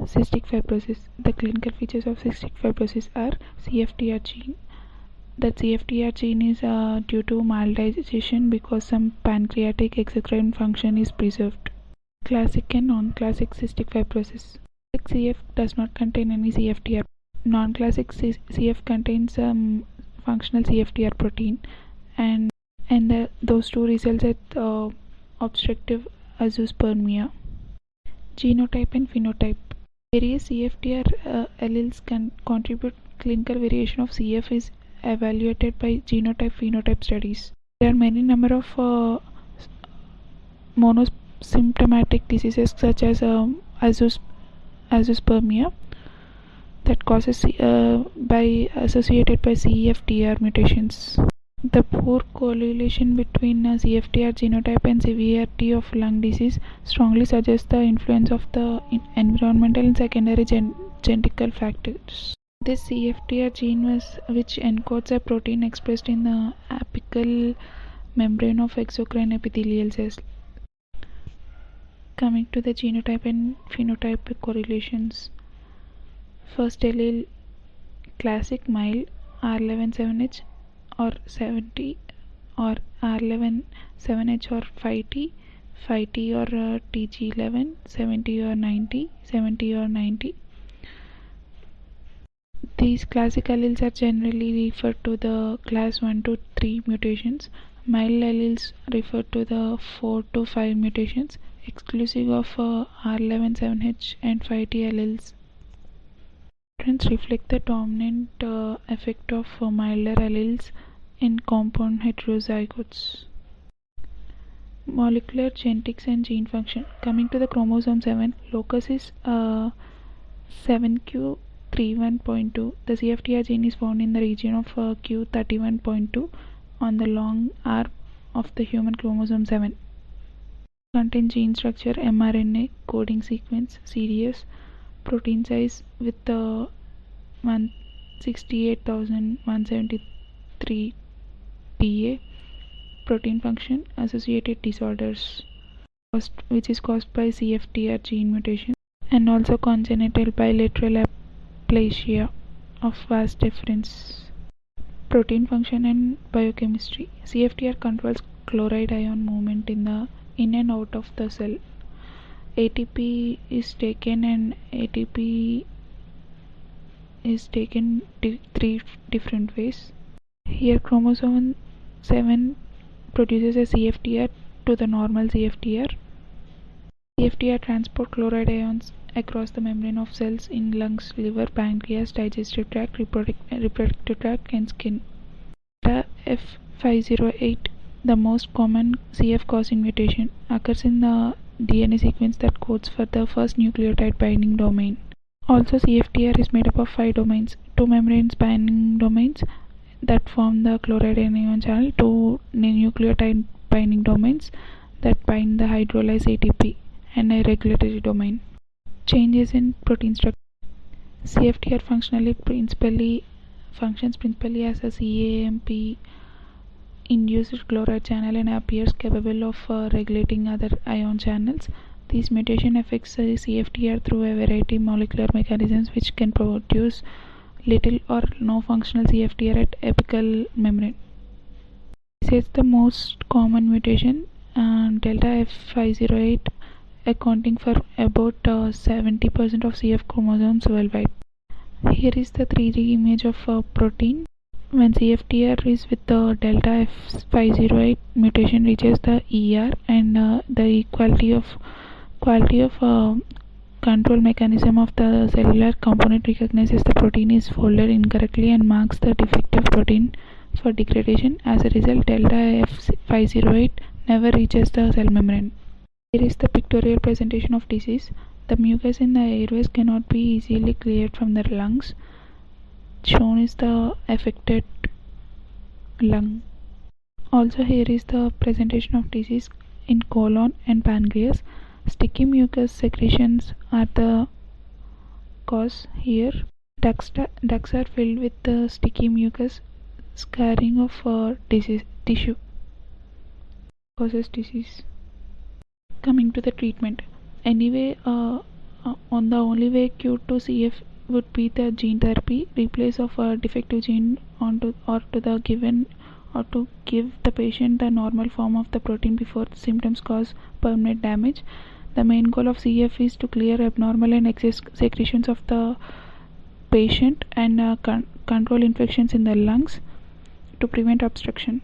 Cystic fibrosis. The clinical features of cystic fibrosis are CFTR gene. The CFTR gene is due to maldigestion because some pancreatic exocrine function is preserved. Classic and non-classic cystic fibrosis. Classic CF does not contain any CFTR. Non-classic CF contains functional CFTR protein, and those two results at obstructive azoospermia. Genotype and phenotype. Various CFTR alleles can contribute. Clinical variation of CF is evaluated by genotype-phenotype studies. There are many number of monosymptomatic diseases such as azoospermia that causes associated by CFTR mutations. The poor correlation between CFTR genotype and severity of lung disease strongly suggests the influence of the environmental and secondary genetical factors. This CFTR gene which encodes a protein expressed in the apical membrane of exocrine epithelial cells. Coming to the genotype and phenotype correlations. First allele, classic mild R11-7H or 70 or R11-7H or 5T or TG11 70 or 90 or 90. These classic alleles are generally referred to the class 1 to 3 mutations. Mild alleles refer to the 4 to 5 mutations, exclusive of R11-7H and 5T alleles. Trends reflect the dominant effect of milder alleles in compound heterozygotes. Molecular genetics and gene function. Coming to the chromosome 7, locus is 7q31.2. The CFTR gene is found in the region of q31.2 on the long arm of the human chromosome 7. Contain gene structure, mRNA, coding sequence, CDS, protein size with 168,173 PA, protein function, associated disorders which is caused by CFTR gene mutation, and also congenital bilateral aplasia of vas deferens. Protein function and biochemistry. CFTR controls chloride ion movement in and out of the cell. ATP is taken and ATP is taken three different ways. Here chromosome 7 produces a CFTR to the normal CFTR. CFTR transport chloride ions across the membrane of cells in lungs, liver, pancreas, digestive tract, reproductive tract and skin. F508, the most common CF causing mutation, occurs in the DNA sequence that codes for the first nucleotide binding domain. Also, CFTR is made up of 5 domains, 2 membrane binding domains that form the chloride anion channel, 2 nucleotide binding domains that bind the hydrolyzed ATP, and a regulatory domain. Changes in protein structure. CFTR functions principally as a CAMP induced chloride channel and appears capable of regulating other ion channels. This mutation affects CFTR through a variety of molecular mechanisms which can produce little or no functional CFTR at apical membrane. This is the most common mutation, delta F508, accounting for about 70% of CF chromosomes worldwide. Here is the 3D image of protein. When CFTR is with the delta F508, mutation reaches the ER, and the quality of control mechanism of the cellular component recognizes the protein is folded incorrectly and marks the defective protein for degradation. As a result, delta F508 never reaches the cell membrane. Here is the pictorial presentation of disease. The mucus in the airways cannot be easily cleared from the lungs. Shown is the affected lung. Also, here is the presentation of disease in colon and pancreas. Sticky mucus secretions are the cause here. Ducts are filled with the sticky mucus, scarring of tissue causes disease. Coming to the treatment. Anyway, on the only way cure to CF would be the gene therapy, replace of a defective gene onto or to the given or to give the patient the normal form of the protein before symptoms cause permanent damage. The main goal of CF is to clear abnormal and excess secretions of the patient and control infections in the lungs to prevent obstruction.